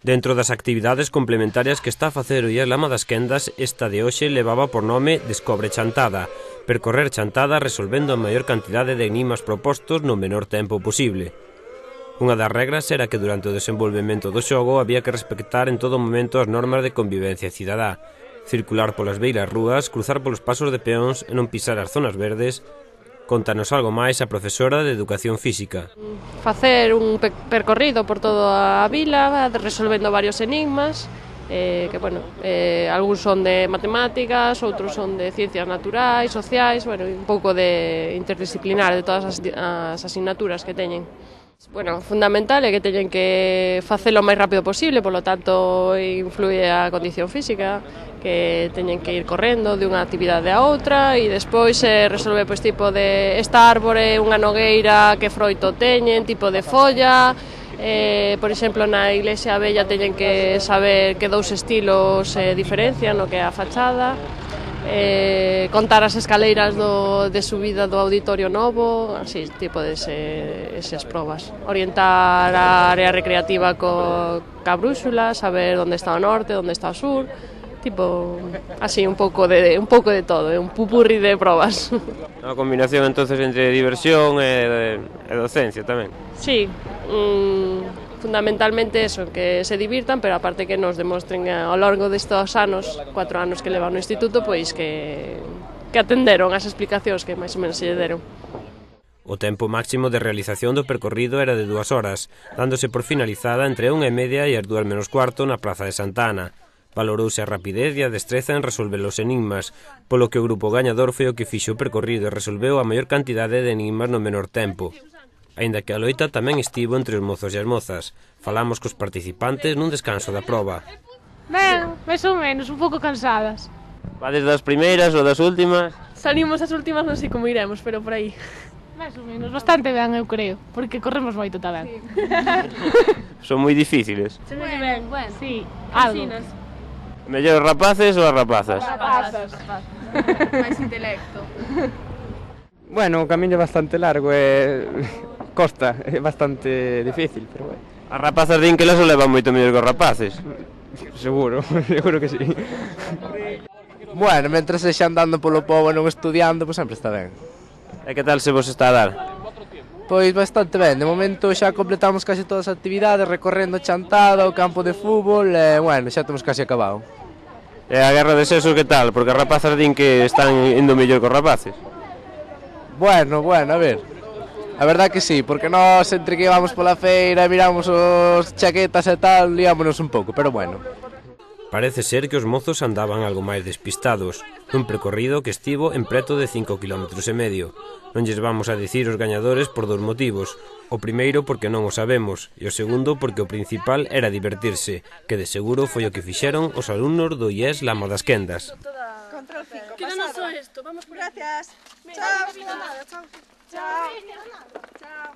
Dentro das actividades complementarias que está a facer o IES Lama das Quendas, esta de hoxe levaba por nome Descobre Chantada, percorrer Chantada resolvendo a maior cantidade de enigmas propostos no menor tempo posible. Unha das regras era que durante o desenvolvemento do xogo había que respectar en todo momento as normas de convivencia cidadá, circular polas beiras rúas, cruzar polos pasos de peóns e non pisar as zonas verdes. Contanos algo máis a profesora de Educación Física. Facer un percorrido por toda a vila, resolvendo varios enigmas, algúns son de matemáticas, outros son de ciencias naturais, sociais, un pouco de interdisciplinar de todas as asignaturas que teñen. Fundamental é que teñen que facelo o máis rápido posible, polo tanto influye a condición física, que teñen que ir correndo de unha actividade a outra e despois resolve tipo de esta árbore, unha nogueira, que froito teñen, tipo de folla. Por exemplo, na iglesia vella teñen que saber que dous estilos diferencian o que é a fachada. Contar as escaleiras de subida do auditorio novo, así, tipo de esas probas. Orientar a área recreativa ca brúxula, saber onde está o norte, onde está o sur, tipo, así, un pouco de todo, un pupurri de probas. Unha combinación entonces entre diversión e docencia tamén. Sí, fundamentalmente eso, que se divirtan, pero aparte que nos demostren ao longo destes anos, 4 anos que levan no instituto, pois que atenderon as explicacións que máis ou menos se lle deron. O tempo máximo de realización do percorrido era de 2 horas, dándose por finalizada entre 1:30 e as 2:45 na Praza de Santa Ana. Valorouse a rapidez e a destreza en resolver os enigmas, polo que o grupo gañador foi o que fixo o percorrido e resolveu a maior cantidade de enigmas no menor tempo. Aínda que a loita tamén estivo entre os mozos e as mozas. Falamos cos participantes nun descanso da proba. Ben, máis ou menos, un pouco cansadas. Vades das primeiras ou das últimas? Salimos as últimas, non sei como iremos, pero por aí. Máis ou menos, bastante ben, eu creo, porque corremos moito tamén. Son moi difíciles. Se me ben, sí, algo. Mellor rapaces ou as rapazas? Rapazas. Máis intelecto. Bueno, o camiño é bastante largo e costa, é bastante difícil, pero bueno. As rapazas din que las o levan moito mellor que os rapaces. Seguro, seguro que sí. Bueno, mentre se xa andando polo pobo e non estudiando, pois sempre está ben. E que tal se vos está a dar? Pois bastante ben, de momento xa completamos case todas as actividades, recorrendo Chantada, o campo de fútbol, e bueno, xa temos case acabado. E a guerra de sexos que tal? Porque as rapazas din que están indo mellor que os rapaces. Bueno, a ver. A verdad que sí, porque nós entre que íbamos pola feira e miramos os chaquetas e tal, liámonos un pouco, pero bueno. Parece ser que os mozos andaban algo máis despistados, nun percorrido que estivo en preto de 5,5 km. Non lles vamos a dicir os gañadores por 2 motivos. O primeiro porque non o sabemos, e o segundo porque o principal era divertirse, que de seguro foi o que fixeron os alumnos do IES Lama das Quendas. Control 5, pasado. Esto, vamos por... Gracias. Chao. Chao. Chao.